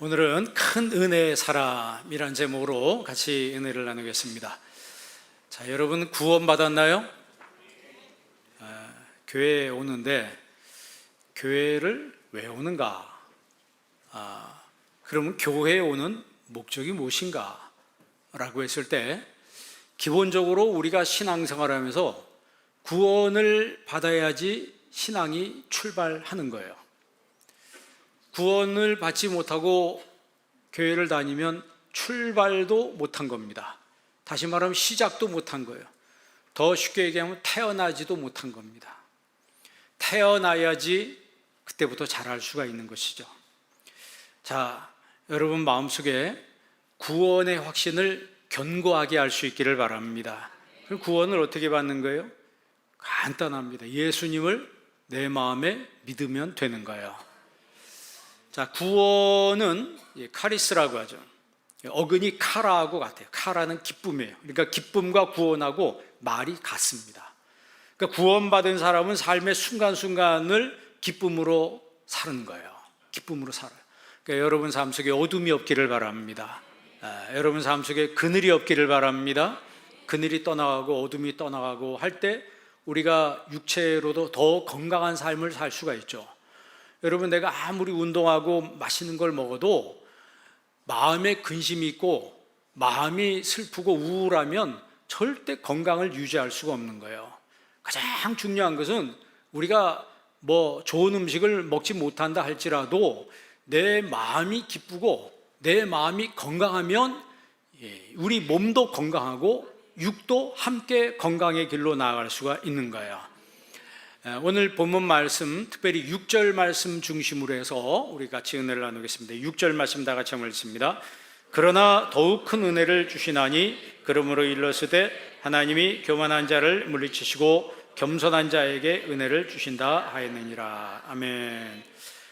오늘은 큰 은혜의 사람이란 제목으로 같이 은혜를 나누겠습니다. 자, 여러분 구원 받았나요? 교회에 오는데 교회를 왜 오는가? 그러면 교회에 오는 목적이 무엇인가? 라고 했을 때 기본적으로 우리가 신앙생활하면서 구원을 받아야지 신앙이 출발하는 거예요. 구원을 받지 못하고 교회를 다니면 출발도 못한 겁니다. 다시 말하면 시작도 못한 거예요. 더 쉽게 얘기하면 태어나지도 못한 겁니다. 태어나야지 그때부터 잘할 수가 있는 것이죠. 자, 여러분 마음속에 구원의 확신을 견고하게 할 수 있기를 바랍니다. 그럼 구원을 어떻게 받는 거예요? 간단합니다. 예수님을 내 마음에 믿으면 되는 거예요. 자, 구원은 카리스라고 하죠. 어근이 카라하고 같아요. 카라는 기쁨이에요. 그러니까 기쁨과 구원하고 말이 같습니다. 그러니까 구원받은 사람은 삶의 순간순간을 기쁨으로 사는 거예요. 기쁨으로 살아요. 그러니까 여러분 삶 속에 어둠이 없기를 바랍니다. 여러분 삶 속에 그늘이 없기를 바랍니다. 그늘이 떠나가고 어둠이 떠나가고 할 때 우리가 육체로도 더 건강한 삶을 살 수가 있죠. 여러분, 내가 아무리 운동하고 맛있는 걸 먹어도 마음에 근심이 있고 마음이 슬프고 우울하면 절대 건강을 유지할 수가 없는 거예요. 가장 중요한 것은 우리가 좋은 음식을 먹지 못한다 할지라도 내 마음이 기쁘고 내 마음이 건강하면 우리 몸도 건강하고 육도 함께 건강의 길로 나아갈 수가 있는 거예요. 오늘 본문 말씀, 특별히 6절 말씀 중심으로 해서 우리 같이 은혜를 나누겠습니다. 6절 말씀 다 같이 한번 읽습니다. 그러나 더욱 큰 은혜를 주시나니 그러므로 일렀으되 하나님이 교만한 자를 물리치시고 겸손한 자에게 은혜를 주신다 하였느니라. 아멘.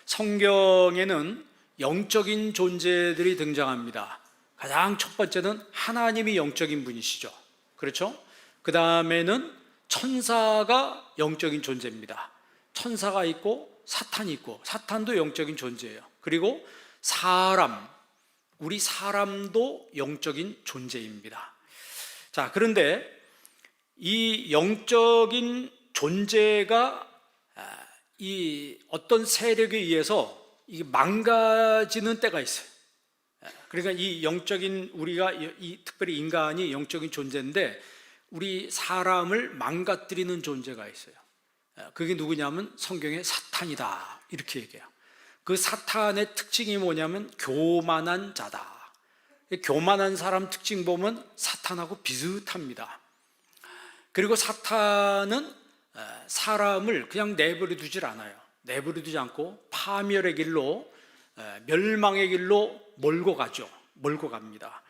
성경에는 영적인 존재들이 등장합니다. 가장 첫 번째는 하나님이 영적인 분이시죠. 그렇죠? 그 다음에는 천사가 영적인 존재입니다. 천사가 있고 사탄이 있고, 사탄도 영적인 존재예요. 그리고 우리 사람도 영적인 존재입니다. 자, 그런데 이 영적인 존재가 이 어떤 세력에 의해서 이게 망가지는 때가 있어요. 그러니까 이 영적인 우리가 특별히 인간이 영적인 존재인데 우리 사람을 망가뜨리는 존재가 있어요. 그게 누구냐면 성경에 사탄이다 이렇게 얘기해요. 그 사탄의 특징이 뭐냐면 교만한 자다. 교만한 사람 특징 보면 사탄하고 비슷합니다. 그리고 사탄은 사람을 그냥 내버려 두질 않아요. 내버려 두지 않고 파멸의 길로, 멸망의 길로 몰고 갑니다.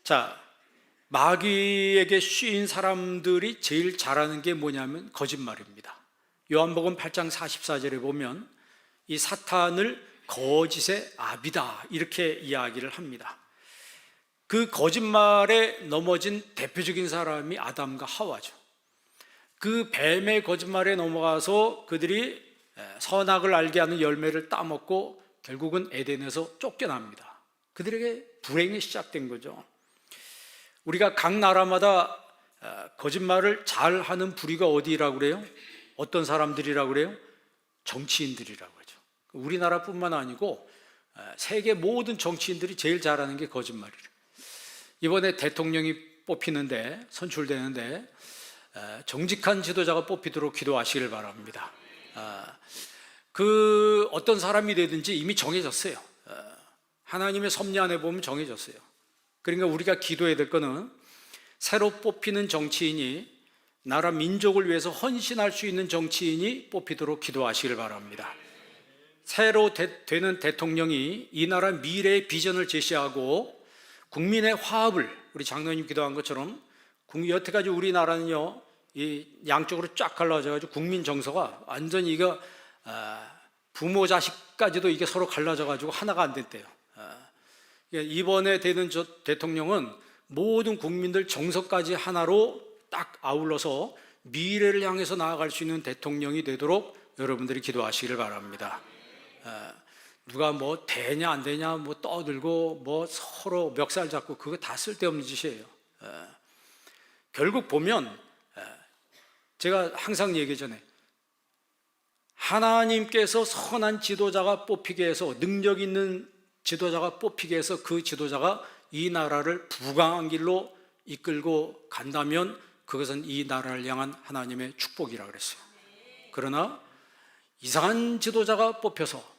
자, 마귀에게 씌인 사람들이 제일 잘하는 게 뭐냐면 거짓말입니다. 요한복음 8장 44절에 보면 이 사탄을 거짓의 아비다 이렇게 이야기를 합니다. 그 거짓말에 넘어진 대표적인 사람이 아담과 하와죠. 그 뱀의 거짓말에 넘어가서 그들이 선악을 알게 하는 열매를 따먹고 결국은 에덴에서 쫓겨납니다. 그들에게 불행이 시작된 거죠. 우리가 각 나라마다 거짓말을 잘하는 부류가 어디라고 그래요? 어떤 사람들이라고 그래요? 정치인들이라고 하죠. 우리나라뿐만 아니고 세계 모든 정치인들이 제일 잘하는 게 거짓말이에요. 이번에 대통령이 선출되는데 정직한 지도자가 뽑히도록 기도하시길 바랍니다. 그 어떤 사람이 되든지 이미 정해졌어요. 하나님의 섭리 안에 보면 정해졌어요. 그러니까 우리가 기도해야 될 거는 새로 뽑히는 정치인이 나라 민족을 위해서 헌신할 수 있는 정치인이 뽑히도록 기도하시길 바랍니다. 새로 되는 대통령이 이 나라 미래의 비전을 제시하고 국민의 화합을, 우리 장로님 기도한 것처럼 여태까지 우리나라는요 이 양쪽으로 쫙 갈라져가지고 국민 정서가 완전히 이거 부모 자식까지도 이게 서로 갈라져가지고 하나가 안 됐대요. 이번에 되는 대통령은 모든 국민들 정서까지 하나로 딱 아울러서 미래를 향해서 나아갈 수 있는 대통령이 되도록 여러분들이 기도하시기를 바랍니다. 누가 뭐 되냐 안 되냐 뭐 떠들고 뭐 서로 멱살 잡고 그거 다 쓸데없는 짓이에요. 결국 보면 제가 항상 얘기하잖아요. 하나님께서 선한 지도자가 뽑히게 해서 능력 있는 지도자가 뽑히게 해서 그 지도자가 이 나라를 부강한 길로 이끌고 간다면 그것은 이 나라를 향한 하나님의 축복이라 그랬어요. 그러나 이상한 지도자가 뽑혀서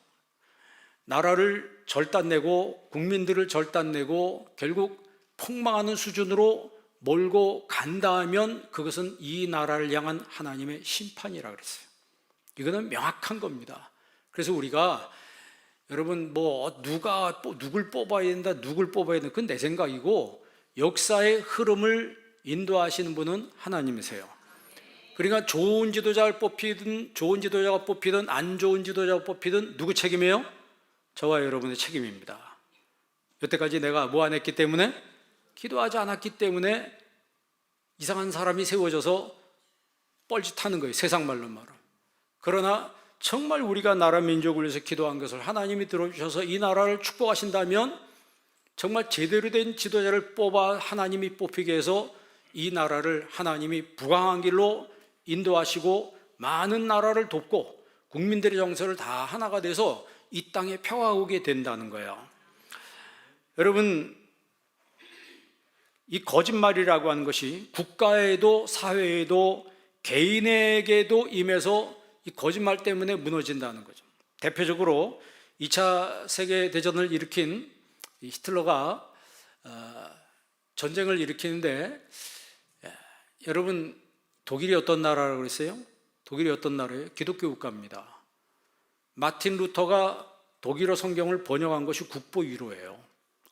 나라를 절단내고 국민들을 절단내고 결국 폭망하는 수준으로 몰고 간다 하면 그것은 이 나라를 향한 하나님의 심판이라 그랬어요. 이거는 명확한 겁니다. 그래서 우리가 여러분 뭐 누굴 뽑아야 된다 누굴 뽑아야 된다 그건 내 생각이고 역사의 흐름을 인도하시는 분은 하나님이세요. 그러니까 좋은 지도자가 뽑히든 안 좋은 지도자가 뽑히든 누구 책임이에요? 저와 여러분의 책임입니다. 여태까지 내가 뭐 안 했기 때문에? 기도하지 않았기 때문에 이상한 사람이 세워져서 뻘짓하는 거예요. 세상 말로 말하면. 그러나 정말 우리가 나라 민족을 위해서 기도한 것을 하나님이 들어주셔서 이 나라를 축복하신다면 정말 제대로 된 지도자를 뽑아 하나님이 뽑히게 해서 이 나라를 하나님이 부강한 길로 인도하시고 많은 나라를 돕고 국민들의 정서를 다 하나가 돼서 이 땅에 평화가 오게 된다는 거예요. 여러분, 이 거짓말이라고 하는 것이 국가에도 사회에도 개인에게도 임해서 이 거짓말 때문에 무너진다는 거죠. 대표적으로 2차 세계대전을 일으킨 히틀러가 전쟁을 일으키는데 여러분 독일이 어떤 나라라고 그랬어요? 독일이 어떤 나라예요? 기독교 국가입니다. 마틴 루터가 독일어 성경을 번역한 것이 국보 1호예요.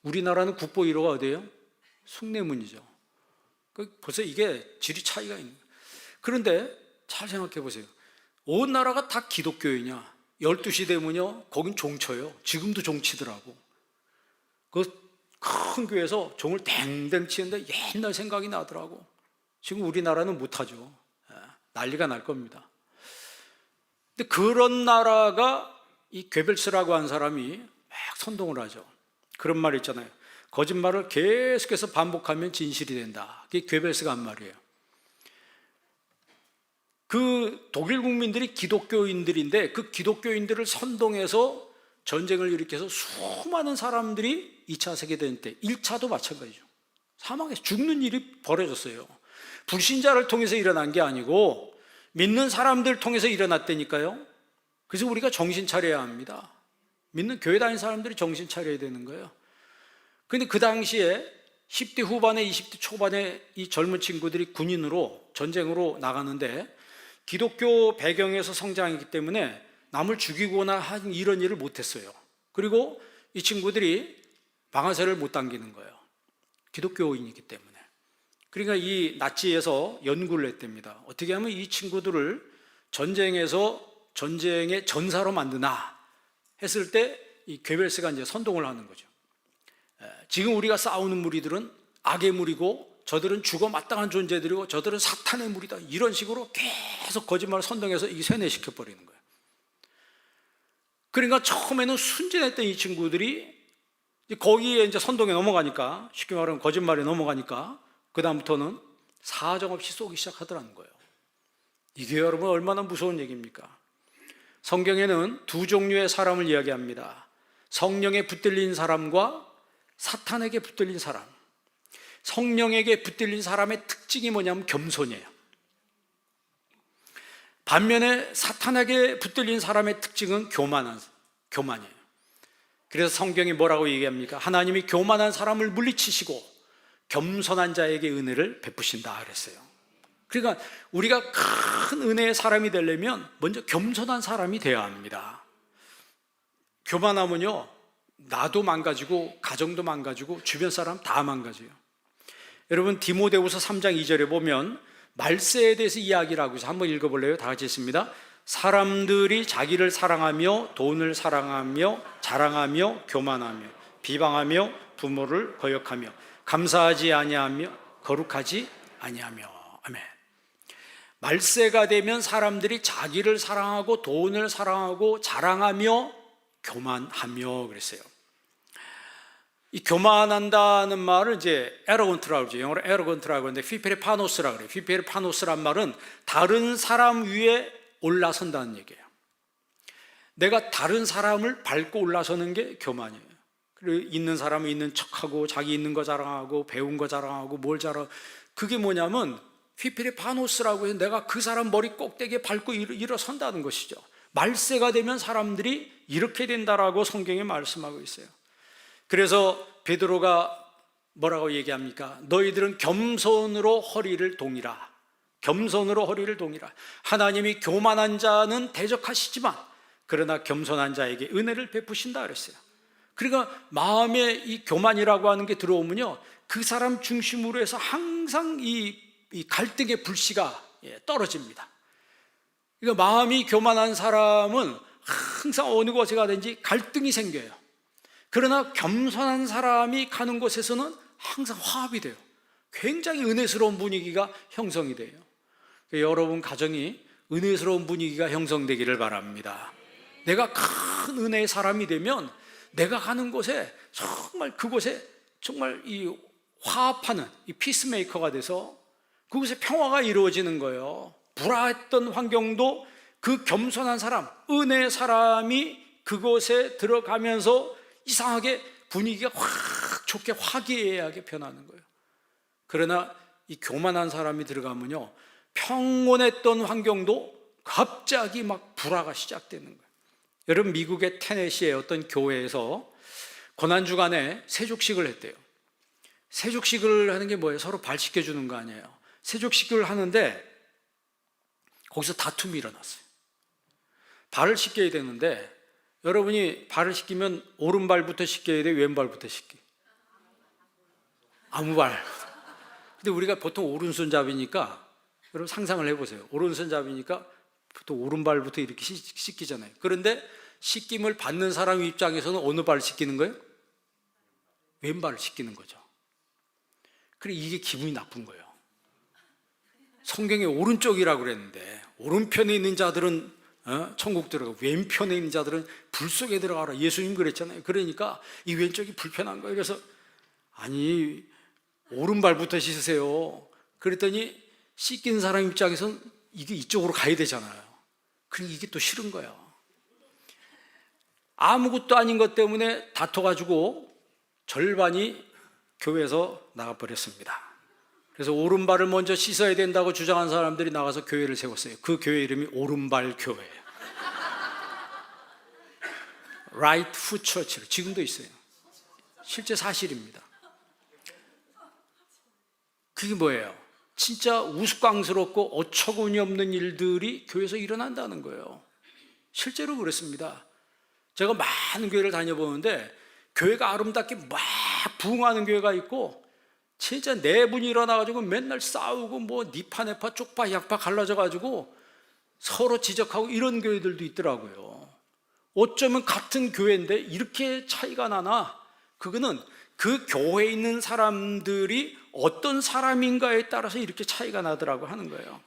우리나라는 국보 1호가 어디예요? 숭례문이죠. 벌써 이게 질이 차이가 있는 거예요. 그런데 잘 생각해 보세요. 온 나라가 다 기독교이냐? 12시 되면요 거긴 종쳐요. 지금도 종치더라고. 그 큰 교회에서 종을 댕댕 치는데 옛날 생각이 나더라고. 지금 우리나라는 못하죠. 난리가 날 겁니다. 근데 그런 나라가 이 괴벨스라고 하는 사람이 막 선동을 하죠. 그런 말 있잖아요. 거짓말을 계속해서 반복하면 진실이 된다. 그게 괴벨스가 한 말이에요. 그 독일 국민들이 기독교인들인데 그 기독교인들을 선동해서 전쟁을 일으켜서 수많은 사람들이 2차 세계대전 때 1차도 마찬가지죠. 사망해서 죽는 일이 벌어졌어요. 불신자를 통해서 일어난 게 아니고 믿는 사람들 통해서 일어났다니까요. 그래서 우리가 정신 차려야 합니다. 믿는 교회 다니는 사람들이 정신 차려야 되는 거예요. 근데 그 당시에 10대 후반에 20대 초반에 이 젊은 친구들이 군인으로 전쟁으로 나가는데 기독교 배경에서 성장했기 때문에 남을 죽이거나 한 이런 일을 못했어요. 그리고 이 친구들이 방아쇠를 못 당기는 거예요. 기독교인이기 때문에. 그러니까 이 나치에서 연구를 했답니다. 어떻게 하면 이 친구들을 전쟁에서 전쟁의 전사로 만드나 했을 때 이 괴벨스가 이제 선동을 하는 거죠. 지금 우리가 싸우는 무리들은 악의 무리고 저들은 죽어 마땅한 존재들이고 저들은 사탄의 무리다. 이런 식으로 계속 거짓말을 선동해서 이 세뇌시켜 버리는 거예요. 그러니까 처음에는 순진했던 이 친구들이 거기에 이제 선동에 넘어가니까 쉽게 말하면 거짓말에 넘어가니까 그다음부터는 사정없이 쏘기 시작하더라는 거예요. 이게 여러분 얼마나 무서운 얘기입니까? 성경에는 두 종류의 사람을 이야기합니다. 성령에 붙들린 사람과 사탄에게 붙들린 사람. 성령에게 붙들린 사람의 특징이 뭐냐면 겸손이에요. 반면에 사탄에게 붙들린 사람의 특징은 교만이에요. 그래서 성경이 뭐라고 얘기합니까? 하나님이 교만한 사람을 물리치시고 겸손한 자에게 은혜를 베푸신다 그랬어요. 그러니까 우리가 큰 은혜의 사람이 되려면 먼저 겸손한 사람이 되어야 합니다. 교만하면요 나도 망가지고 가정도 망가지고 주변 사람 다 망가져요. 여러분 디모데후서 3장 2절에 보면 말세에 대해서 이야기를 하고 있어요. 한번 읽어볼래요? 다 같이 있습니다. 사람들이 자기를 사랑하며 돈을 사랑하며 자랑하며 교만하며 비방하며 부모를 거역하며 감사하지 아니하며 거룩하지 아니하며. 아멘. 말세가 되면 사람들이 자기를 사랑하고 돈을 사랑하고 자랑하며 교만하며 그랬어요. 이 교만한다는 말을 이제 에러건트라고 그러죠. 영어로 에러건트라고 하는데 피페르파노스라고 그래요. 피페르파노스란 말은 다른 사람 위에 올라선다는 얘기예요. 내가 다른 사람을 밟고 올라서는 게 교만이에요. 그리고 있는 사람은 있는 척하고 자기 있는 거 자랑하고 배운 거 자랑하고 뭘 자랑, 그게 뭐냐면 피페르파노스라고 해서 내가 그 사람 머리 꼭대기에 밟고 일어선다는 것이죠. 말세가 되면 사람들이 이렇게 된다라고 성경에 말씀하고 있어요. 그래서 베드로가 뭐라고 얘기합니까? 너희들은 겸손으로 허리를 동이라. 겸손으로 허리를 동이라. 하나님이 교만한 자는 대적하시지만 그러나 겸손한 자에게 은혜를 베푸신다 그랬어요. 그러니까 마음에 이 교만이라고 하는 게 들어오면요, 그 사람 중심으로 해서 항상 이 갈등의 불씨가 떨어집니다. 그러니까 마음이 교만한 사람은 항상 어느 곳에 가든지 갈등이 생겨요. 그러나 겸손한 사람이 가는 곳에서는 항상 화합이 돼요. 굉장히 은혜스러운 분위기가 형성이 돼요. 여러분 가정이 은혜스러운 분위기가 형성되기를 바랍니다. 내가 큰 은혜의 사람이 되면 내가 가는 곳에 정말 그곳에 정말 이 화합하는 이 피스메이커가 돼서 그곳에 평화가 이루어지는 거예요. 불화했던 환경도 그 겸손한 사람, 은혜의 사람이 그곳에 들어가면서 이상하게 분위기가 확 좋게 화기애애하게 변하는 거예요. 그러나 이 교만한 사람이 들어가면요, 평온했던 환경도 갑자기 막 불화가 시작되는 거예요. 여러분, 미국의 테네시의 어떤 교회에서 고난주간에 세족식을 했대요. 세족식을 하는 게 뭐예요? 서로 발 씻겨주는 거 아니에요. 세족식을 하는데 거기서 다툼이 일어났어요. 발을 씻겨야 되는데 여러분이 발을 씻기면 오른발부터 씻겨야 돼, 왼발부터 씻기? 아무 발. 근데 우리가 보통 오른손잡이니까, 여러분 상상을 해보세요. 오른손잡이니까 보통 오른발부터 이렇게 씻기잖아요. 그런데 씻김을 받는 사람 입장에서는 어느 발을 씻기는 거예요? 왼발을 씻기는 거죠. 그래, 이게 기분이 나쁜 거예요. 성경에 오른쪽이라고 그랬는데 오른편에 있는 자들은 천국 들어가고 왼편에 있는 자들은 불 속에 들어가라. 예수님 그랬잖아요. 그러니까 이 왼쪽이 불편한 거예요. 그래서 아니, 오른발부터 씻으세요. 그랬더니 씻긴 사람 입장에서는 이게 이쪽으로 가야 되잖아요. 그러니까 이게 또 싫은 거예요. 아무것도 아닌 것 때문에 다퉈가지고 절반이 교회에서 나가버렸습니다. 그래서 오른발을 먼저 씻어야 된다고 주장한 사람들이 나가서 교회를 세웠어요. 그 교회 이름이 오른발 교회예요. Right Foot Church. 지금도 있어요. 실제 사실입니다. 그게 뭐예요? 진짜 우스꽝스럽고 어처구니 없는 일들이 교회에서 일어난다는 거예요. 실제로 그렇습니다. 제가 많은 교회를 다녀보는데 교회가 아름답게 막 부흥하는 교회가 있고 진짜 내분이 일어나가지고 맨날 싸우고 뭐 니파 내파 쪽파 약파 갈라져가지고 서로 지적하고 이런 교회들도 있더라고요. 어쩌면 같은 교회인데 이렇게 차이가 나나? 그거는 그 교회에 있는 사람들이 어떤 사람인가에 따라서 이렇게 차이가 나더라고 하는 거예요.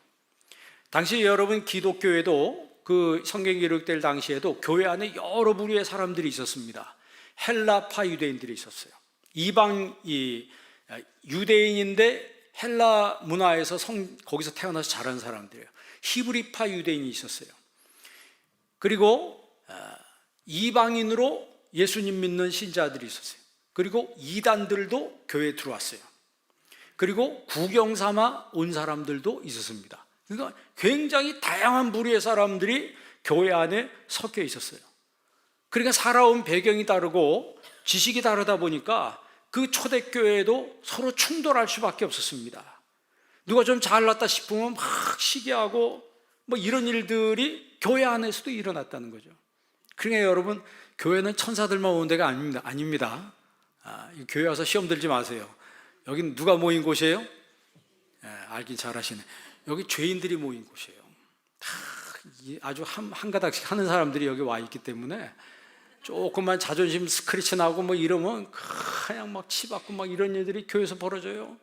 당시 여러분 기독교에도 그 성경 기록될 당시에도 교회 안에 여러 부류의 사람들이 있었습니다. 헬라파 유대인들이 있었어요. 이방 유대인인데 헬라 문화에서 거기서 태어나서 자란 사람들이에요. 히브리파 유대인이 있었어요. 그리고 이방인으로 예수님 믿는 신자들이 있었어요. 그리고 이단들도 교회에 들어왔어요. 그리고 구경 삼아 온 사람들도 있었습니다. 그러니까 굉장히 다양한 부류의 사람들이 교회 안에 섞여 있었어요. 그러니까 살아온 배경이 다르고 지식이 다르다 보니까 그 초대교회에도 서로 충돌할 수밖에 없었습니다. 누가 좀 잘났다 싶으면 막 시기하고 뭐 이런 일들이 교회 안에서도 일어났다는 거죠. 그러니까 여러분, 교회는 천사들만 오는 데가 아닙니다. 교회 와서 시험 들지 마세요. 여긴 누가 모인 곳이에요? 알긴 잘하시네. 여기 죄인들이 모인 곳이에요. 아주 한 가닥씩 하는 사람들이 여기 와 있기 때문에 조금만 자존심 스크래치 나고 뭐 이러면 그냥 막 치받고 막 이런 일들이 교회에서 벌어져요.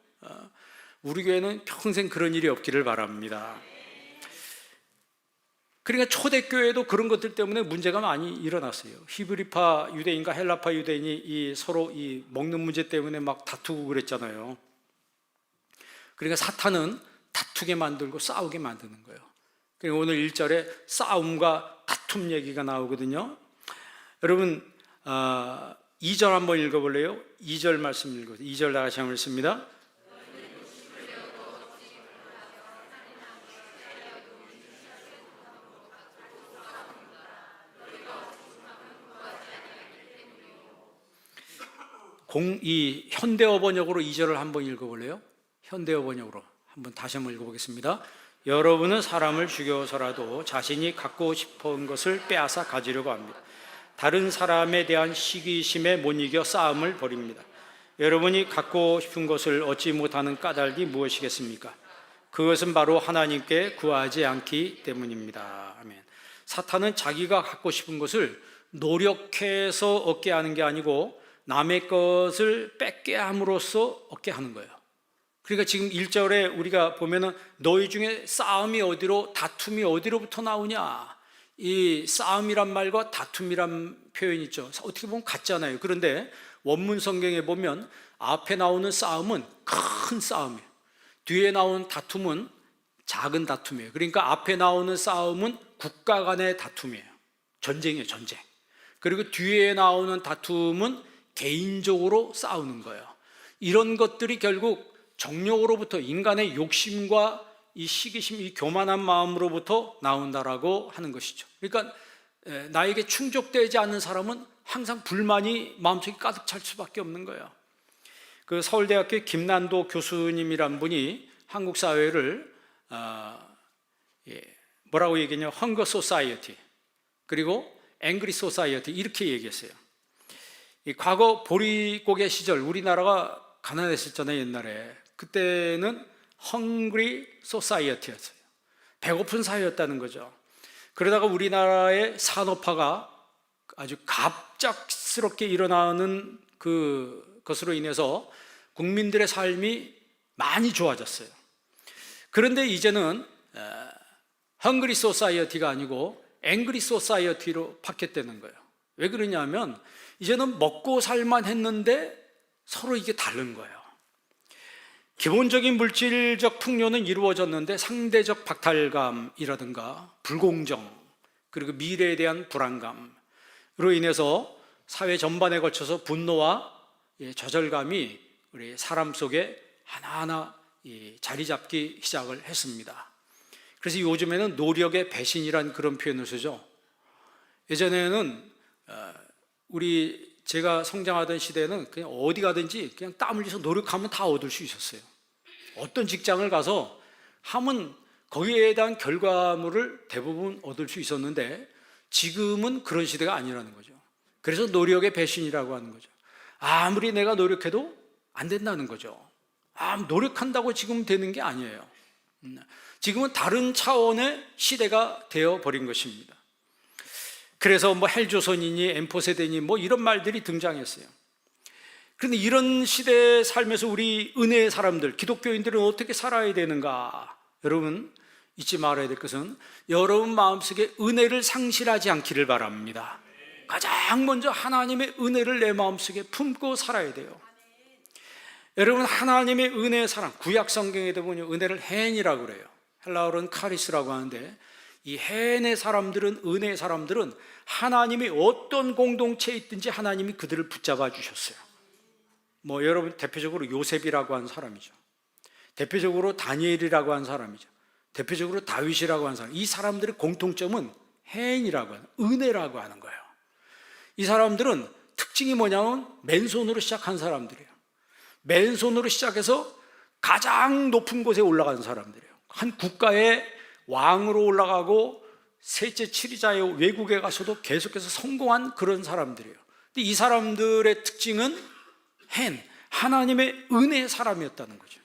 우리 교회는 평생 그런 일이 없기를 바랍니다. 그러니까 초대교회도 그런 것들 때문에 문제가 많이 일어났어요. 히브리파 유대인과 헬라파 유대인이 서로 이 먹는 문제 때문에 막 다투고 그랬잖아요. 그러니까 사탄은 다투게 만들고 싸우게 만드는 거예요. 그리고 오늘 1절에 싸움과 다툼 얘기가 나오거든요. 여러분 2절 한번 읽어볼래요? 2절 말씀 읽어보세요. 2절 다시 한번 읽습니다. 이 현대어 번역으로 2절을 한번 읽어볼래요? 현대어 번역으로 한번 다시 한번 읽어보겠습니다. 여러분은 사람을 죽여서라도 자신이 갖고 싶은 것을 빼앗아 가지려고 합니다. 다른 사람에 대한 시기심에 못 이겨 싸움을 벌입니다. 여러분이 갖고 싶은 것을 얻지 못하는 까닭이 무엇이겠습니까? 그것은 바로 하나님께 구하지 않기 때문입니다. 아멘. 사탄은 자기가 갖고 싶은 것을 노력해서 얻게 하는 게 아니고 남의 것을 뺏게 함으로써 얻게 하는 거예요. 그러니까 지금 1절에 우리가 보면은 너희 중에 싸움이 어디로, 다툼이 어디로부터 나오냐, 이 싸움이란 말과 다툼이란 표현이 있죠. 어떻게 보면 같잖아요. 그런데 원문 성경에 보면 앞에 나오는 싸움은 큰 싸움이에요. 뒤에 나오는 다툼은 작은 다툼이에요. 그러니까 앞에 나오는 싸움은 국가 간의 다툼이에요. 전쟁이에요, 전쟁. 그리고 뒤에 나오는 다툼은 개인적으로 싸우는 거예요. 이런 것들이 결국 정욕으로부터, 인간의 욕심과 이 시기심, 이 교만한 마음으로부터 나온다라고 하는 것이죠. 그러니까 나에게 충족되지 않는 사람은 항상 불만이 마음속에 가득 찰 수밖에 없는 거예요. 그 서울대학교 김난도 교수님이란 분이 한국 사회를 뭐라고 얘기했냐, 헝거 소사이어티 그리고 앵그리 소사이어티 이렇게 얘기했어요. 이 과거 보릿고개 시절 우리나라가 가난했었잖아요. 옛날에 그때는 헝그리 소사이어티였어요. 배고픈 사회였다는 거죠. 그러다가 우리나라의 산업화가 아주 갑작스럽게 일어나는 그것으로 인해서 국민들의 삶이 많이 좋아졌어요. 그런데 이제는 헝그리 소사이어티가 아니고 앵그리 소사이어티로 바뀌었다는 거예요. 왜 그러냐면 이제는 먹고 살만 했는데 서로 이게 다른 거예요. 기본적인 물질적 풍요는 이루어졌는데 상대적 박탈감이라든가 불공정, 그리고 미래에 대한 불안감으로 인해서 사회 전반에 걸쳐서 분노와 좌절감이 우리 사람 속에 하나하나 자리 잡기 시작을 했습니다. 그래서 요즘에는 노력의 배신이란 그런 표현을 쓰죠. 예전에는 제가 성장하던 시대에는 그냥 어디 가든지 그냥 땀 흘려서 노력하면 다 얻을 수 있었어요. 어떤 직장을 가서 하면 거기에 대한 결과물을 대부분 얻을 수 있었는데 지금은 그런 시대가 아니라는 거죠. 그래서 노력의 배신이라고 하는 거죠. 아무리 내가 노력해도 안 된다는 거죠. 노력한다고 지금 되는 게 아니에요. 지금은 다른 차원의 시대가 되어버린 것입니다. 그래서 뭐 헬조선이니 엠포세대니 뭐 이런 말들이 등장했어요. 그런데 이런 시대에 살면서 우리 은혜의 사람들, 기독교인들은 어떻게 살아야 되는가? 여러분 잊지 말아야 될 것은 여러분 마음속에 은혜를 상실하지 않기를 바랍니다. 가장 먼저 하나님의 은혜를 내 마음속에 품고 살아야 돼요. 여러분 하나님의 은혜의 사랑, 구약 성경에도 보면 은혜를 헨이라고 그래요. 헬라어로는 카리스라고 하는데 이 헨의 사람들은, 은혜의 사람들은 하나님이 어떤 공동체에 있든지 하나님이 그들을 붙잡아 주셨어요. 뭐 여러분 대표적으로 요셉이라고 하는 사람이죠. 대표적으로 다니엘이라고 하는 사람이죠. 대표적으로 다윗이라고 하는 사람. 이 사람들의 공통점은 헨이라고 하는, 은혜라고 하는 거예요. 이 사람들은 특징이 뭐냐면 맨손으로 시작한 사람들이에요. 맨손으로 시작해서 가장 높은 곳에 올라간 사람들이에요. 한 국가의 왕으로 올라가고 셋째 치리자의 외국에 가서도 계속해서 성공한 그런 사람들이에요. 근데 이 사람들의 특징은 하나님의 은혜의 사람이었다는 거죠.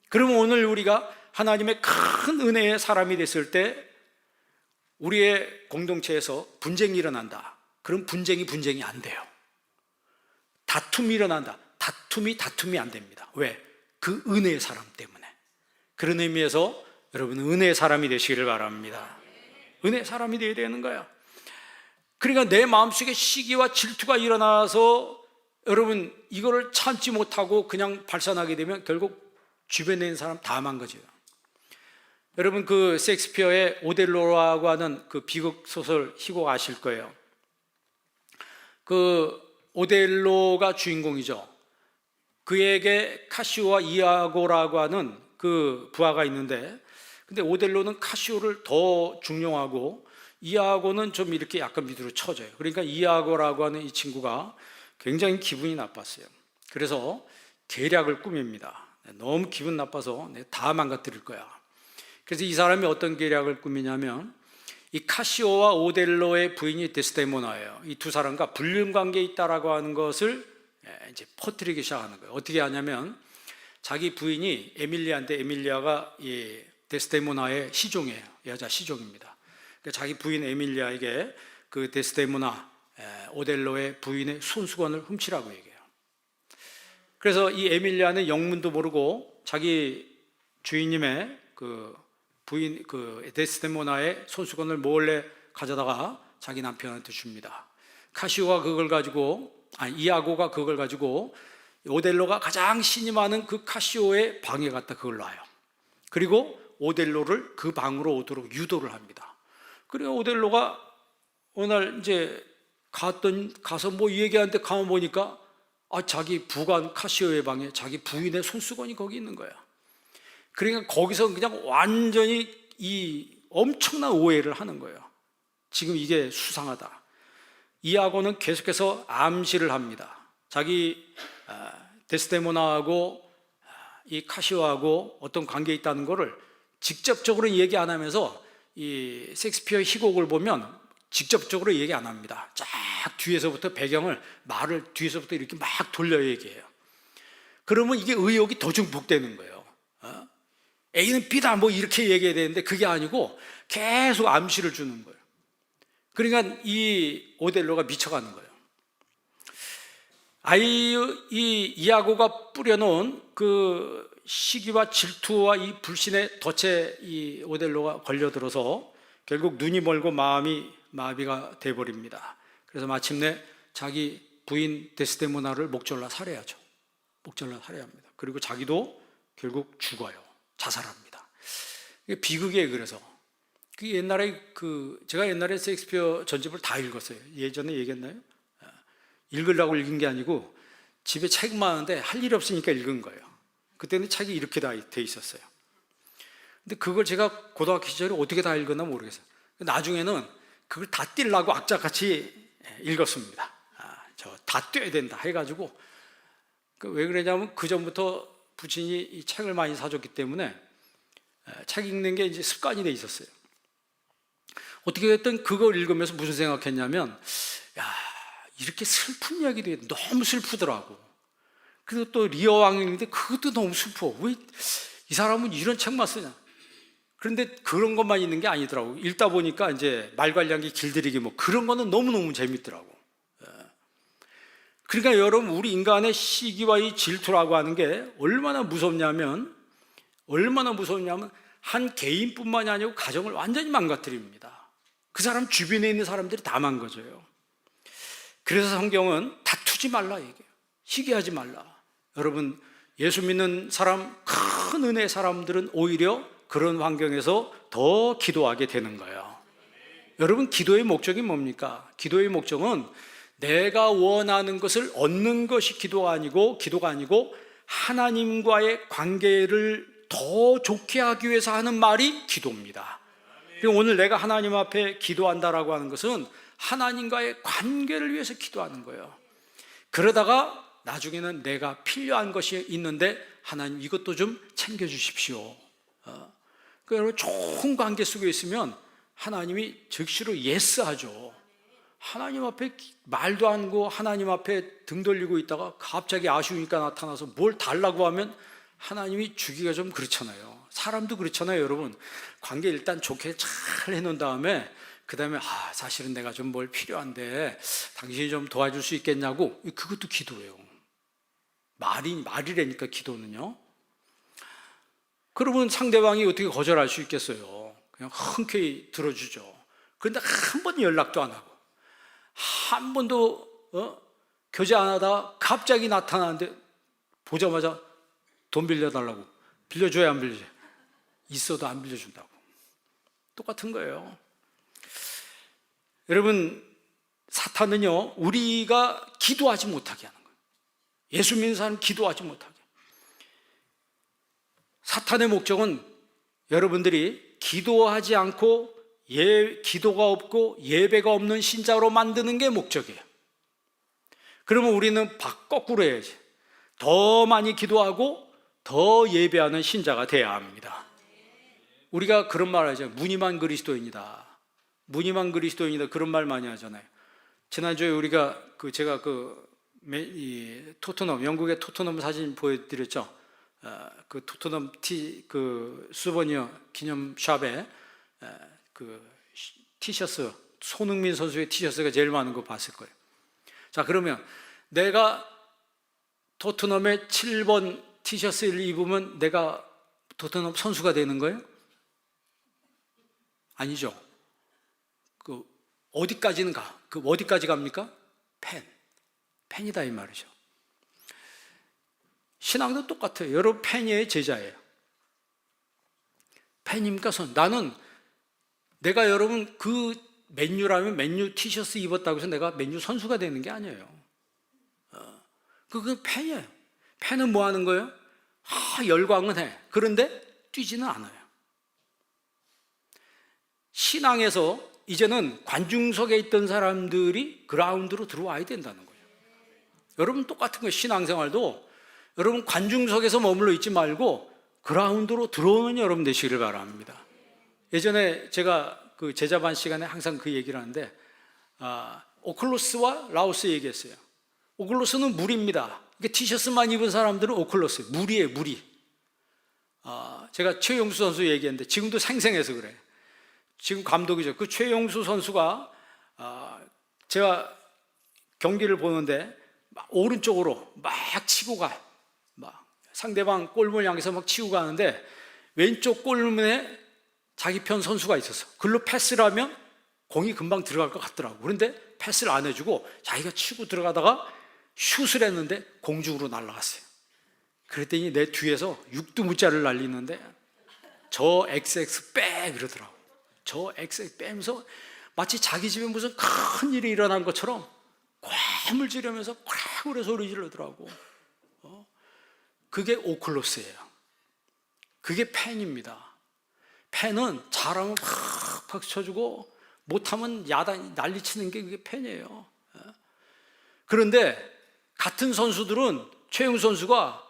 그러면 오늘 우리가 하나님의 큰 은혜의 사람이 됐을 때 우리의 공동체에서 분쟁이 일어난다. 그럼 분쟁이 안 돼요. 다툼이 일어난다. 다툼이 안 됩니다. 왜? 그 은혜의 사람 때문에. 그런 의미에서 여러분 은혜의 사람이 되시기를 바랍니다. 은혜 사람이 되어야 되는 거야. 그러니까 내 마음속에 시기와 질투가 일어나서 여러분 이거를 참지 못하고 그냥 발산하게 되면 결국 주변에 있는 사람 다 망가져요. 여러분 그 셰익스피어의 오델로라고 하는 그 비극 소설 희곡 아실 거예요. 그 오델로가 주인공이죠. 그에게 카시오와 이아고라고 하는 그 부하가 있는데, 근데 오델로는 카시오를 더 중용하고 이아고는 좀 이렇게 약간 밑으로 쳐져요. 그러니까 이아고라고 하는 이 친구가 굉장히 기분이 나빴어요. 그래서 계략을 꾸밉니다. 너무 기분 나빠서 내가 다 망가뜨릴 거야. 그래서 이 사람이 어떤 계략을 꾸미냐면, 이 카시오와 오델로의 부인이 데스데모나예요. 이 두 사람과 불륜 관계에 있다라고 하는 것을 이제 퍼뜨리기 시작하는 거예요. 어떻게 하냐면, 자기 부인이 에밀리아인데, 에밀리아가 이 데스데모나의 시종이에요. 여자 시종입니다. 그러니까 자기 부인 에밀리아에게 그 데스데모나, 오델로의 부인의 손수건을 훔치라고 얘기해요. 그래서 이 에밀리아는 영문도 모르고 자기 주인님의 그 부인 그 데스데모나의 손수건을 몰래 가져다가 자기 남편한테 줍니다. 카시오가 그걸 가지고, 이아고가 그걸 가지고 오델로가 가장 신이 많은 그 카시오의 방에 갖다 그걸 놔요. 그리고 오델로를 그 방으로 오도록 유도를 합니다. 그리고 오델로가 어느 날 이제 가서 뭐 얘기하는데 가만 보니까 자기 부관 카시오의 방에 자기 부인의 손수건이 거기 있는 거야. 그러니까 거기서 그냥 완전히 이 엄청난 오해를 하는 거예요. 지금 이게 수상하다. 이아고는 계속해서 암시를 합니다. 자기 데스데모나하고 이 카시오하고 어떤 관계에 있다는 것을 직접적으로 얘기 안 하면서, 이 셰익스피어 희곡을 보면 직접적으로 얘기 안 합니다. 쫙 뒤에서부터 배경을, 말을 뒤에서부터 이렇게 막 돌려 얘기해요. 그러면 이게 의혹이 더 증폭되는 거예요. A는 B다 뭐 이렇게 얘기해야 되는데 그게 아니고 계속 암시를 주는 거예요. 그러니까 이 오델로가 미쳐가는 거예요. 이 이아고가 뿌려놓은 그 시기와 질투와 이 불신의 덫에 이 오델로가 걸려들어서 결국 눈이 멀고 마음이 마비가 돼버립니다. 그래서 마침내 자기 부인 데스데모나를 목졸라 살해하죠. 목졸라 살해합니다. 그리고 자기도 결국 죽어요. 자살합니다. 이게 비극이에요. 그래서 그 옛날에 제가 옛날에 셰익스피어 전집을 다 읽었어요. 예전에 얘기했나요? 읽으려고 읽은 게 아니고 집에 책 많은데 할 일이 없으니까 읽은 거예요. 그때는 책이 이렇게 다 돼 있었어요. 근데 그걸 제가 고등학교 시절에 어떻게 다 읽었나 모르겠어요. 나중에는 그걸 다 띄려고 악착같이 읽었습니다. 저 다 떼야 된다 해가지고. 왜 그러냐면 그 전부터 부친이 이 책을 많이 사줬기 때문에 책 읽는 게 이제 습관이 돼 있었어요. 어떻게 됐든 그걸 읽으면서 무슨 생각했냐면, 이렇게 슬픈 이야기도 너무 슬프더라고. 그리고 또 리어 왕인데 그것도 너무 슬퍼. 왜 이 사람은 이런 책만 쓰냐. 그런데 그런 것만 있는 게 아니더라고. 읽다 보니까 이제 말괄량기 길들이기 뭐 그런 거는 너무너무 재밌더라고. 그러니까 여러분, 우리 인간의 시기와 이 질투라고 하는 게 얼마나 무섭냐면 한 개인뿐만이 아니고 가정을 완전히 망가뜨립니다. 그 사람 주변에 있는 사람들이 다 망가져요. 그래서 성경은 다투지 말라 얘기해요. 시기하지 말라. 여러분, 예수 믿는 사람, 큰 은혜의 사람들은 오히려 그런 환경에서 더 기도하게 되는 거예요. 여러분, 기도의 목적이 뭡니까? 기도의 목적은 내가 원하는 것을 얻는 것이 기도가 아니고 하나님과의 관계를 더 좋게 하기 위해서 하는 말이 기도입니다. 오늘 내가 하나님 앞에 기도한다라고 하는 것은 하나님과의 관계를 위해서 기도하는 거예요. 그러다가 나중에는 내가 필요한 것이 있는데 하나님 이것도 좀 챙겨주십시오. 그러니까 여러분, 좋은 관계 속에 있으면 하나님이 즉시로 예스하죠. 하나님 앞에 말도 안 하고 하나님 앞에 등 돌리고 있다가 갑자기 아쉬우니까 나타나서 뭘 달라고 하면 하나님이 주기가 좀 그렇잖아요. 사람도 그렇잖아요. 여러분, 관계 일단 좋게 잘 해놓은 다음에 그 다음에 사실은 내가 좀 뭘 필요한데 당신이 좀 도와줄 수 있겠냐고, 그것도 기도예요. 말이라니까 기도는요. 그러면 상대방이 어떻게 거절할 수 있겠어요? 그냥 흔쾌히 들어주죠. 그런데 한 번 연락도 안 하고 한 번도 교제 안 하다가 갑자기 나타나는데 보자마자 돈 빌려달라고. 빌려줘야 안 빌려줘야? 있어도 안 빌려준다고. 똑같은 거예요. 여러분, 사탄은요, 우리가 기도하지 못하게 하는 거예요. 예수 믿는 사람은 기도하지 못하게. 사탄의 목적은 여러분들이 기도하지 않고 기도가 없고 예배가 없는 신자로 만드는 게 목적이에요. 그러면 우리는 거꾸로 해야지. 더 많이 기도하고 더 예배하는 신자가 돼야 합니다. 우리가 그런 말 하죠. 무늬만 그리스도인이다. 무늬만 그리스도인이다. 그런 말 많이 하잖아요. 지난주에 우리가 제가 토트넘, 영국의 토트넘 사진 보여드렸죠. 그 토트넘 수버니어 기념샵에 티셔츠, 손흥민 선수의 티셔츠가 제일 많은 거 봤을 거예요. 자, 그러면 내가 토트넘의 7번 티셔츠를 입으면 내가 토트넘 선수가 되는 거예요? 아니죠. 어디까지는 가? 어디까지 갑니까? 팬이다 이 말이죠. 신앙도 똑같아요. 여러분 팬이에요, 제자예요? 팬입니까? 내가 여러분 맨유라면 맨유 티셔츠 입었다고 해서 내가 맨유 선수가 되는 게 아니에요. 그건 팬이에요. 팬은 뭐 하는 거예요? 열광은 해. 그런데 뛰지는 않아요. 신앙에서 이제는 관중석에 있던 사람들이 그라운드로 들어와야 된다는 거예요. 여러분 똑같은 거예요. 신앙생활도 여러분 관중석에서 머물러 있지 말고 그라운드로 들어오는 여러분 되시기를 바랍니다. 예전에 제가 제자반 시간에 항상 그 얘기를 하는데 오클로스와 라오스 얘기했어요. 오클로스는 물입니다. 티셔츠만 입은 사람들은 오클로스, 물이에요, 물이. 제가 최용수 선수 얘기했는데 지금도 생생해서 그래요. 지금 감독이죠. 그 최용수 선수가 제가 경기를 보는데 오른쪽으로 막 치고 막 상대방 골문을 향해서 막 치고 가는데 왼쪽 골문에 자기 편 선수가 있었어. 글로 패스를 하면 공이 금방 들어갈 것 같더라고. 그런데 패스를 안 해주고 자기가 치고 들어가다가 슛을 했는데 공중으로 날아갔어요. 그랬더니 내 뒤에서 육두무자를 날리는데 저 XX 빼 그러더라고. 저 XX 빼면서 마치 자기 집에 무슨 큰 일이 일어난 것처럼 괭을 지르면서 괭으로 소리 지르더라고. 그게 오클로스예요. 그게 팬입니다. 팬은 잘하면 팍 박수 쳐주고 못하면 난리치는 게 그게 팬이에요. 그런데 같은 선수들은 최용수 선수가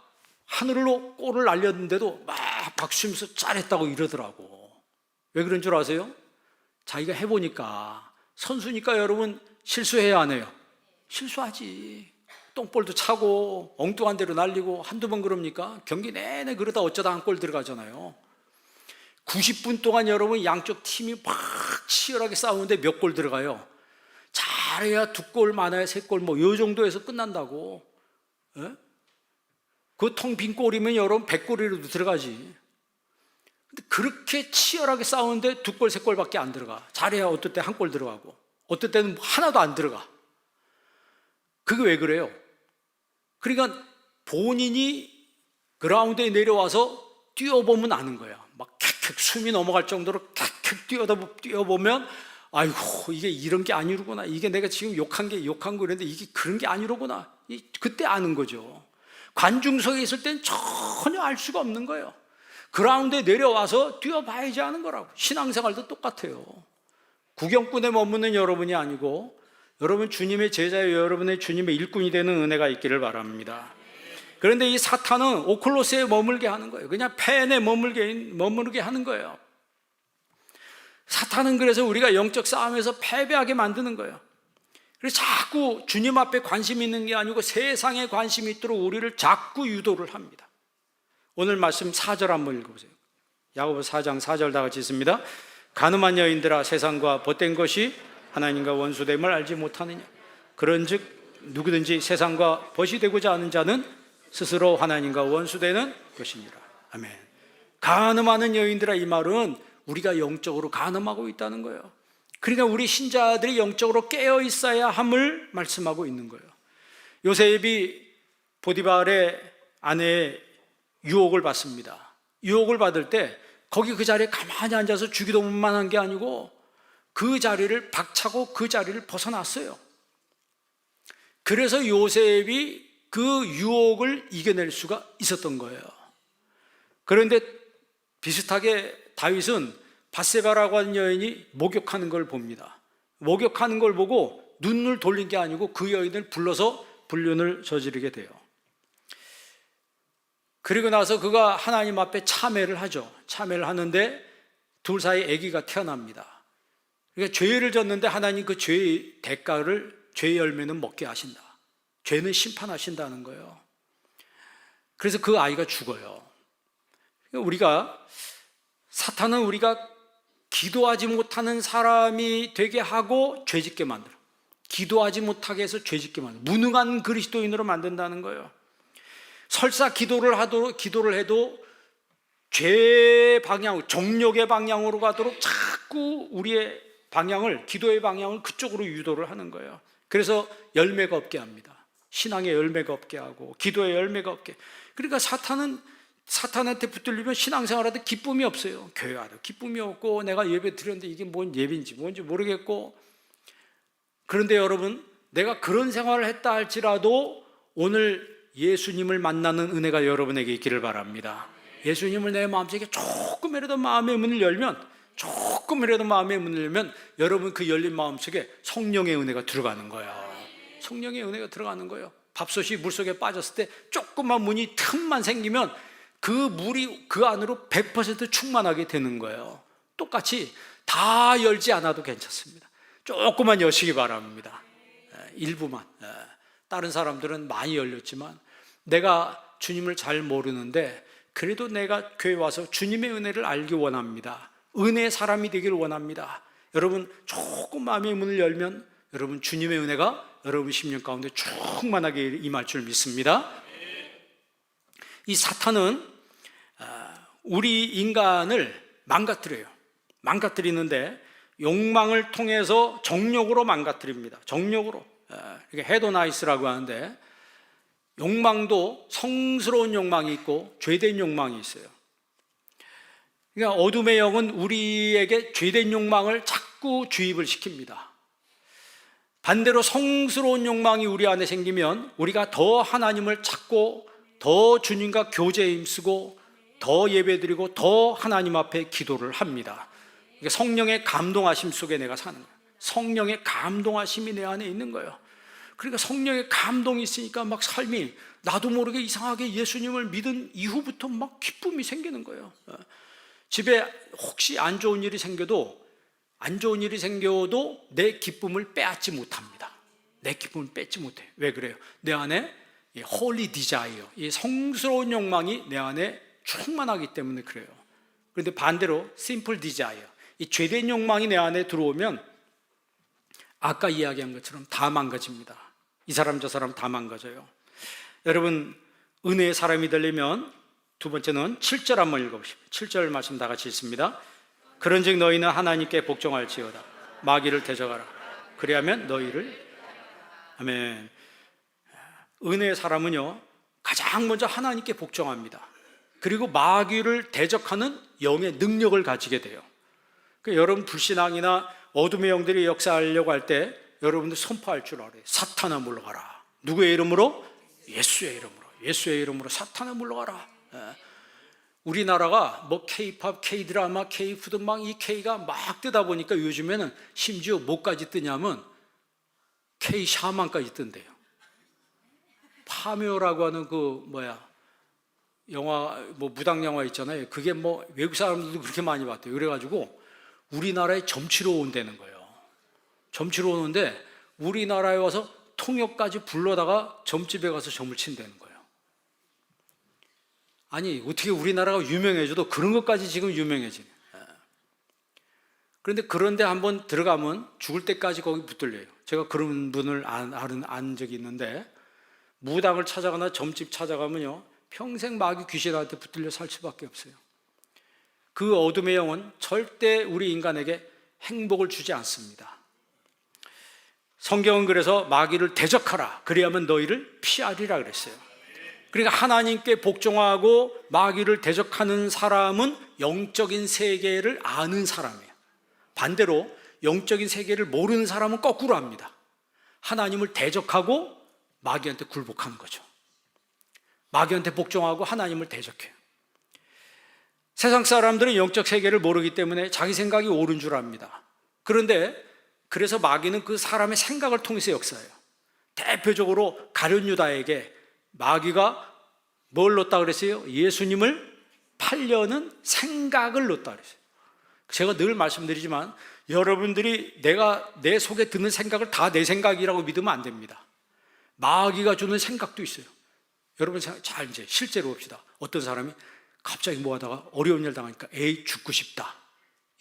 하늘로 골을 날렸는데도 막 박수 치면서 잘했다고 이러더라고. 왜 그런 줄 아세요? 자기가 해보니까. 선수니까 여러분 실수해야 안 해요? 실수하지. 똥볼도 차고 엉뚱한 데로 날리고 한두 번 그럽니까? 경기 내내 그러다 어쩌다 한 골 들어가잖아요. 90분 동안 여러분 양쪽 팀이 막 치열하게 싸우는데 몇 골 들어가요? 잘해야 2골, 많아야 3골 뭐 요 정도에서 끝난다고. 그 텅 빈 골이면 여러분 100골이라도 들어가지. 근데 그렇게 치열하게 싸우는데 2골, 3골밖에 안 들어가. 잘해야 어떨 때 1골 들어가고 어떨 때는 하나도 안 들어가. 그게 왜 그래요? 그러니까 본인이 그라운드에 내려와서 뛰어보면 아는 거야. 막 캬캬 숨이 넘어갈 정도로 캬캬 뛰어보면 아이고 이게 이런 게 아니로구나. 이게 내가 지금 욕한 거랬는데 이게 그런 게 아니로구나. 그때 아는 거죠. 관중석에 있을 땐 전혀 알 수가 없는 거예요. 그라운드에 내려와서 뛰어봐야지 하는 거라고. 신앙생활도 똑같아요. 구경꾼에 머무는 여러분이 아니고 여러분 주님의 제자예요. 여러분의 주님의 일꾼이 되는 은혜가 있기를 바랍니다. 그런데 이 사탄은 오클로스에 머물게 하는 거예요. 그냥 팬에 머무르게 하는 거예요. 사탄은 그래서 우리가 영적 싸움에서 패배하게 만드는 거예요. 그래서 자꾸 주님 앞에 관심이 있는 게 아니고 세상에 관심이 있도록 우리를 자꾸 유도를 합니다. 오늘 말씀 4절 한번 읽어보세요. 야고보서 4장 4절 다 같이 읽습니다. 간음한 여인들아 세상과 벗된 것이 하나님과 원수됨을 알지 못하느냐. 그런즉 누구든지 세상과 벗이 되고자 하는 자는 스스로 하나님과 원수되는 것이니라. 아멘. 간음하는 여인들아 이 말은 우리가 영적으로 간음하고 있다는 거예요. 그러니까 우리 신자들이 영적으로 깨어 있어야 함을 말씀하고 있는 거예요. 요셉이 보디발의 아내의 유혹을 받습니다. 유혹을 받을 때 거기 그 자리에 가만히 앉아서 주기도문만 한 게 아니고 그 자리를 박차고 그 자리를 벗어났어요. 그래서 요셉이 그 유혹을 이겨낼 수가 있었던 거예요. 그런데 비슷하게 다윗은 밧세바라고 하는 여인이 목욕하는 걸 봅니다. 목욕하는 걸 보고 눈을 돌린 게 아니고 그 여인을 불러서 불륜을 저지르게 돼요. 그리고 나서 그가 하나님 앞에 참회를 하죠. 참회를 하는데 둘 사이에 아기가 태어납니다. 그러니까 죄를 졌는데 하나님 그 죄의 대가를, 죄의 열매는 먹게 하신다. 죄는 심판하신다는 거예요. 그래서 그 아이가 죽어요. 우리가, 사탄은 우리가 기도하지 못하는 사람이 되게 하고 죄짓게 만들어. 기도하지 못하게 해서 죄짓게 만들어. 무능한 그리스도인으로 만든다는 거예요. 설사 기도를 해도 죄 방향, 정욕의 방향으로 가도록 자꾸 우리의 방향을, 기도의 방향을 그쪽으로 유도를 하는 거예요. 그래서 열매가 없게 합니다. 신앙의 열매가 없게 하고 기도의 열매가 없게. 그러니까 사탄한테 붙들리면 신앙생활하는데 기쁨이 없어요. 교회 와도 기쁨이 없고, 내가 예배 드렸는데 이게 뭔 예배인지 뭔지 모르겠고. 그런데 여러분, 내가 그런 생활을 했다 할지라도 오늘 예수님을 만나는 은혜가 여러분에게 있기를 바랍니다. 예수님을 내 마음속에 조금이라도 마음의 문을 열면, 여러분 그 열린 마음속에 성령의 은혜가 들어가는 거예요. 성령의 은혜가 들어가는 거예요. 밥솥이 물속에 빠졌을 때 조그만 문이 틈만 생기면 그 물이 그 안으로 100% 충만하게 되는 거예요. 똑같이 다 열지 않아도 괜찮습니다. 조금만 여시기 바랍니다. 일부만. 다른 사람들은 많이 열렸지만 내가 주님을 잘 모르는데 그래도 내가 교회 와서 주님의 은혜를 알기 원합니다. 은혜의 사람이 되기를 원합니다. 여러분 조금 마음의 문을 열면 여러분 주님의 은혜가 여러분 심령 가운데 충만하게 임할 줄 믿습니다. 이 사탄은 우리 인간을 망가뜨리는데 욕망을 통해서 정욕으로 망가뜨립니다. 정욕으로. 이게 헤도나이스라고 하는데, 욕망도 성스러운 욕망이 있고 죄된 욕망이 있어요. 그러니까 어둠의 영은 우리에게 죄된 욕망을 자꾸 주입을 시킵니다. 반대로 성스러운 욕망이 우리 안에 생기면 우리가 더 하나님을 찾고 더 주님과 교제에 힘쓰고 더 예배드리고 더 하나님 앞에 기도를 합니다. 그러니까 성령의 감동하심 속에 내가 사는 거예요. 성령의 감동하심이 내 안에 있는 거예요. 그러니까 성령의 감동이 있으니까 막 삶이 나도 모르게 이상하게 예수님을 믿은 이후부터 막 기쁨이 생기는 거예요. 집에 혹시 안 좋은 일이 생겨도 내 기쁨을 빼앗지 못합니다. 내 기쁨을 뺏지 못해요. 왜 그래요? 내 안에 holy desire, 이 성스러운 욕망이 내 안에 충만하기 때문에 그래요. 그런데 반대로 simple desire, 이 죄된 욕망이 내 안에 들어오면 아까 이야기한 것처럼 다 망가집니다. 이 사람 저 사람 다 망가져요. 여러분 은혜의 사람이 되려면 두 번째는 7절 한번 읽어보십시오. 7절 말씀 다 같이 읽습니다. 그런즉 너희는 하나님께 복종할지어다. 마귀를 대적하라. 그리하면 너희를. 아멘. 은혜의 사람은요 가장 먼저 하나님께 복종합니다. 그리고 마귀를 대적하는 영의 능력을 가지게 돼요. 그러니까 여러분 불신앙이나 어둠의 영들이 역사하려고 할 때 여러분들 선포할 줄 알아요. 사탄아 물러가라. 누구의 이름으로? 예수의 이름으로. 예수의 이름으로 사탄아 물러가라. 우리나라가 뭐 K-팝, K-드라마, K-푸드 막 이 K가 막 뜨다 보니까 요즘에는 심지어 뭐까지 뜨냐면 K-샤만까지 뜬대요. 파묘라고 하는 영화, 무당 영화 있잖아요. 그게 외국 사람들도 그렇게 많이 봤대요. 그래가지고 우리나라에 점치러 온다는 거예요. 점치러 오는데 우리나라에 와서 통역까지 불러다가 점집에 가서 점을 친다는 거예요. 아니 어떻게 우리나라가 유명해져도 그런 것까지 지금 유명해지네. 그런데 한번 들어가면 죽을 때까지 거기 붙들려요. 제가 그런 분을 안 적이 있는데, 무당을 찾아가나 점집 찾아가면요 평생 마귀 귀신한테 붙들려 살 수밖에 없어요. 그 어둠의 영은 절대 우리 인간에게 행복을 주지 않습니다. 성경은 그래서 마귀를 대적하라, 그리하면 너희를 피하리라 그랬어요. 그러니까 하나님께 복종하고 마귀를 대적하는 사람은 영적인 세계를 아는 사람이에요. 반대로 영적인 세계를 모르는 사람은 거꾸로 합니다. 하나님을 대적하고 마귀한테 굴복하는 거죠. 마귀한테 복종하고 하나님을 대적해요. 세상 사람들은 영적 세계를 모르기 때문에 자기 생각이 옳은 줄 압니다. 그런데 그래서 마귀는 그 사람의 생각을 통해서 역사해요. 대표적으로 가룟 유다에게 마귀가 뭘 넣었다 그랬어요? 예수님을 팔려는 생각을 넣었다 그랬어요. 제가 늘 말씀드리지만 여러분들이 내가 내 속에 드는 생각을 다 내 생각이라고 믿으면 안 됩니다. 마귀가 주는 생각도 있어요. 여러분 잘 이제 실제로 봅시다. 어떤 사람이 갑자기 뭐 하다가 어려운 일 당하니까 에이 죽고 싶다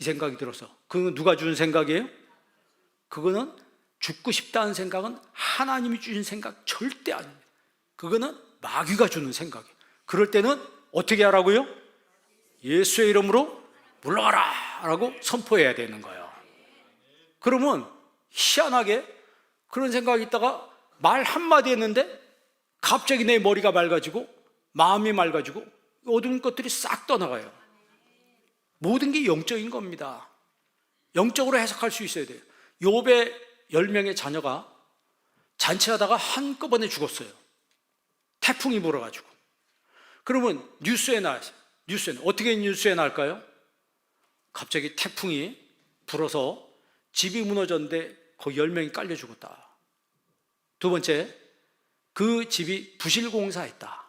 이 생각이 들어서, 그건 누가 주는 생각이에요? 그거는 죽고 싶다는 생각은 하나님이 주신 생각 절대 아닙니다. 그거는 마귀가 주는 생각이에요. 그럴 때는 어떻게 하라고요? 예수의 이름으로 물러가라 라고 선포해야 되는 거예요. 그러면 희한하게 그런 생각이 있다가 말 한마디 했는데 갑자기 내 머리가 맑아지고 마음이 맑아지고 어두운 것들이 싹 떠나가요. 모든 게 영적인 겁니다. 영적으로 해석할 수 있어야 돼요. 욥의 10명의 자녀가 잔치하다가 한꺼번에 죽었어요. 태풍이 불어가지고. 그러면 뉴스에 나왔어요. 뉴스에 어떻게 뉴스에 나올까요? 갑자기 태풍이 불어서 집이 무너졌는데 거의 10명이 깔려 죽었다. 두 번째, 그 집이 부실공사했다.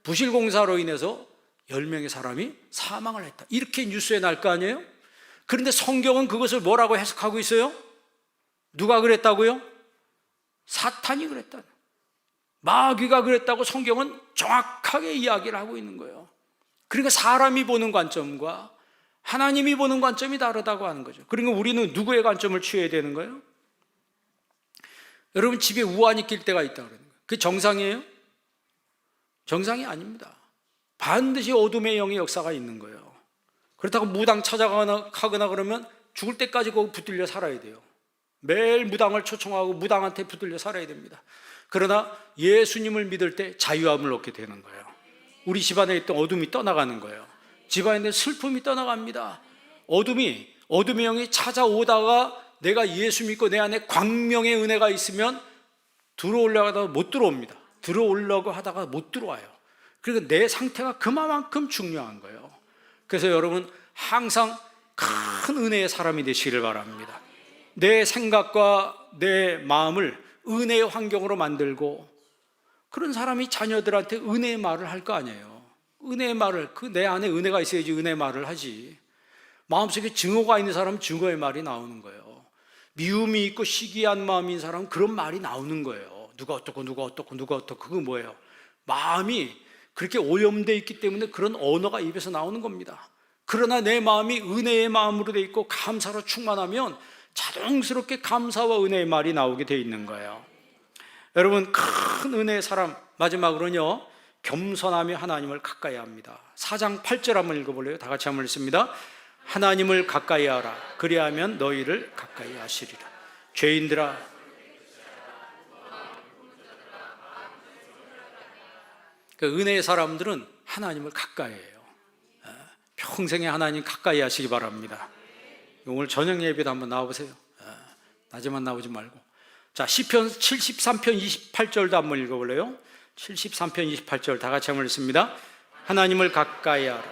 부실공사로 인해서 10명의 사람이 사망을 했다. 이렇게 뉴스에 날 거 아니에요? 그런데 성경은 그것을 뭐라고 해석하고 있어요? 누가 그랬다고요? 사탄이 그랬다. 마귀가 그랬다고 성경은 정확하게 이야기를 하고 있는 거예요. 그러니까 사람이 보는 관점과 하나님이 보는 관점이 다르다고 하는 거죠. 그러니까 우리는 누구의 관점을 취해야 되는 거예요? 여러분 집에 우환이 낄 때가 있다고 그러는 거예요. 그게 정상이에요? 정상이 아닙니다. 반드시 어둠의 영의 역사가 있는 거예요. 그렇다고 무당 찾아가거나 하거나 그러면 죽을 때까지 거기 붙들려 살아야 돼요. 매일 무당을 초청하고 무당한테 붙들려 살아야 됩니다. 그러나 예수님을 믿을 때 자유함을 얻게 되는 거예요. 우리 집안에 있던 어둠이 떠나가는 거예요. 집안에 있는 슬픔이 떠나갑니다. 어둠의 영이 찾아오다가 내가 예수 믿고 내 안에 광명의 은혜가 있으면 들어오려고 하다가 못 들어옵니다. 들어오려고 하다가 못 들어와요. 그러니까 내 상태가 그만큼 중요한 거예요. 그래서 여러분 항상 큰 은혜의 사람이 되시기를 바랍니다. 내 생각과 내 마음을 은혜의 환경으로 만들고, 그런 사람이 자녀들한테 은혜의 말을 할 거 아니에요. 은혜의 말을, 내 안에 은혜가 있어야지 은혜의 말을 하지. 마음속에 증오가 있는 사람은 증오의 말이 나오는 거예요. 미움이 있고 시기한 마음인 사람은 그런 말이 나오는 거예요. 누가 어떻고 누가 어떻고 누가 어떻고. 그거 뭐예요? 마음이 그렇게 오염되어 있기 때문에 그런 언어가 입에서 나오는 겁니다. 그러나 내 마음이 은혜의 마음으로 되어 있고 감사로 충만하면 자동스럽게 감사와 은혜의 말이 나오게 되어 있는 거예요. 여러분 큰 은혜의 사람, 마지막으로는요, 겸손하며 하나님을 가까이 합니다. 4장 8절 한번 읽어볼래요? 다 같이 한번 읽습니다. 하나님을 가까이 하라. 그리하면 너희를 가까이 하시리라. 죄인들아, 그 은혜의 사람들은 하나님을 가까이 해요. 평생에 하나님 가까이 하시기 바랍니다. 오늘 저녁 예배도 한번 나와보세요. 낮에만 나오지 말고. 자, 시편 73편 28절도 한번 읽어볼래요? 73편 28절 다 같이 한번 읽습니다. 하나님을 가까이 하라.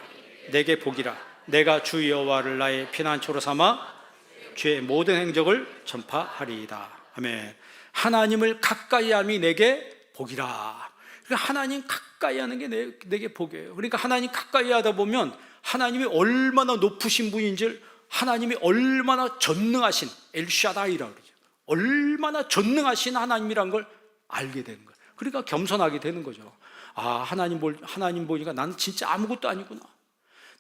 내게 복이라. 내가 주 여호와를 나의 피난처로 삼아 주의 모든 행적을 전파하리이다. 아멘. 하나님을 가까이 함이 내게 복이라. 그러니까 하나님 가까이 하는 게 내게 복이에요. 그러니까 하나님 가까이 하다 보면 하나님이 얼마나 높으신 분인지, 하나님이 얼마나 전능하신 엘샤다이라고 그러죠. 얼마나 전능하신 하나님이란 걸 알게 되는 거예요. 그러니까 겸손하게 되는 거죠. 아, 하나님 보니까 나는 진짜 아무것도 아니구나.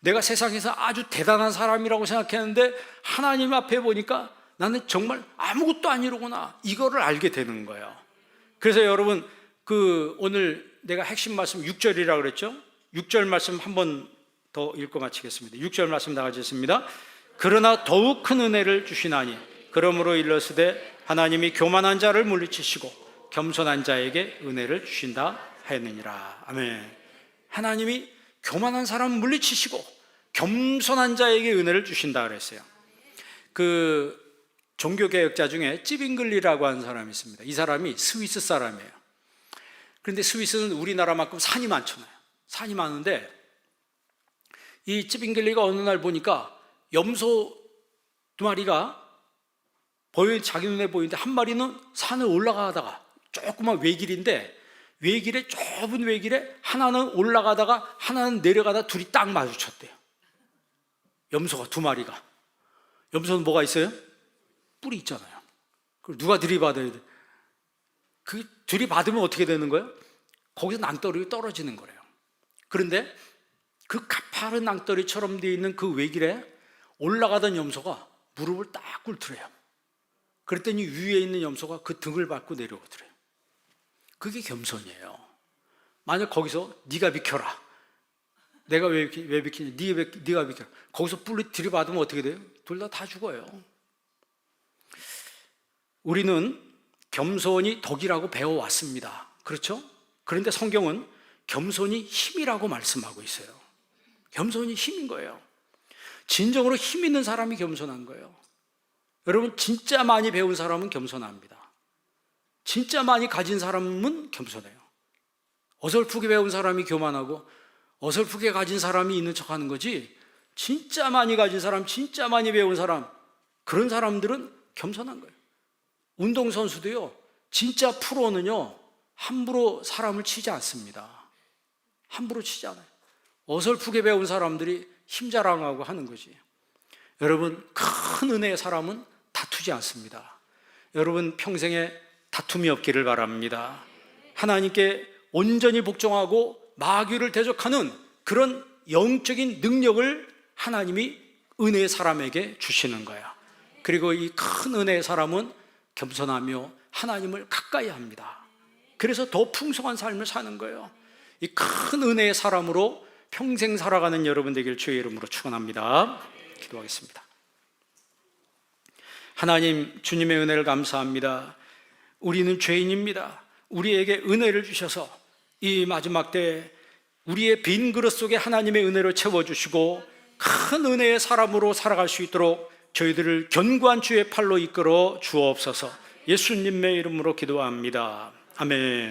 내가 세상에서 아주 대단한 사람이라고 생각했는데 하나님 앞에 보니까 나는 정말 아무것도 아니로구나. 이거를 알게 되는 거예요. 그래서 여러분 오늘 내가 핵심 말씀 6절이라고 그랬죠? 6절 말씀 한 번 더 읽고 마치겠습니다. 6절 말씀 다 같이 읽습니다. 그러나 더욱 큰 은혜를 주시나니 그러므로 일러스되 하나님이 교만한 자를 물리치시고 겸손한 자에게 은혜를 주신다 하였느니라. 아멘. 하나님이 교만한 사람을 물리치시고 겸손한 자에게 은혜를 주신다 그랬어요. 그 종교개혁자 중에 찌빙글리라고 하는 사람이 있습니다. 이 사람이 스위스 사람이에요. 그런데 스위스는 우리나라만큼 산이 많잖아요. 산이 많은데 이 찌빙글리가 어느 날 보니까 염소 2마리가 자기 눈에 보이는데 한 마리는 산을 올라가다가 조그만 외길인데 좁은 외길에 하나는 올라가다가 하나는 내려가다 둘이 딱 마주쳤대요. 염소가 2마리가. 염소는 뭐가 있어요? 뿔이 있잖아요. 그걸 누가 들이받아야 돼? 그 들이받으면 어떻게 되는 거예요? 거기서 낭떠러기 떨어지는 거래요. 그런데 그 가파른 낭떠러리처럼 되어 있는 그 외길에 올라가던 염소가 무릎을 딱 꿇더래요. 그랬더니 위에 있는 염소가 그 등을 밟고 내려오더래요. 그게 겸손이에요. 만약 거기서 네가 비켜라. 내가 왜 비키냐? 네가 비켜라. 거기서 뿔이 들이받으면 어떻게 돼요? 둘 다 죽어요. 우리는 겸손이 덕이라고 배워왔습니다. 그렇죠? 그런데 성경은 겸손이 힘이라고 말씀하고 있어요. 겸손이 힘인 거예요. 진정으로 힘 있는 사람이 겸손한 거예요. 여러분, 진짜 많이 배운 사람은 겸손합니다. 진짜 많이 가진 사람은 겸손해요. 어설프게 배운 사람이 교만하고 어설프게 가진 사람이 있는 척하는 거지, 진짜 많이 가진 사람, 진짜 많이 배운 사람, 그런 사람들은 겸손한 거예요. 운동선수도요, 진짜 프로는요, 함부로 사람을 치지 않습니다. 함부로 치지 않아요. 어설프게 배운 사람들이 힘자랑하고 하는 거지. 여러분, 큰 은혜의 사람은 다투지 않습니다. 여러분 평생에 다툼이 없기를 바랍니다. 하나님께 온전히 복종하고 마귀를 대적하는 그런 영적인 능력을 하나님이 은혜의 사람에게 주시는 거야. 그리고 이 큰 은혜의 사람은 겸손하며 하나님을 가까이 합니다. 그래서 더 풍성한 삶을 사는 거예요. 이 큰 은혜의 사람으로 평생 살아가는 여러분 되길 주의 이름으로 축원합니다. 기도하겠습니다. 하나님, 주님의 은혜를 감사합니다. 우리는 죄인입니다. 우리에게 은혜를 주셔서 이 마지막 때에 우리의 빈 그릇 속에 하나님의 은혜로 채워주시고 큰 은혜의 사람으로 살아갈 수 있도록 저희들을 견고한 주의 팔로 이끌어 주옵소서. 예수님의 이름으로 기도합니다. 아멘.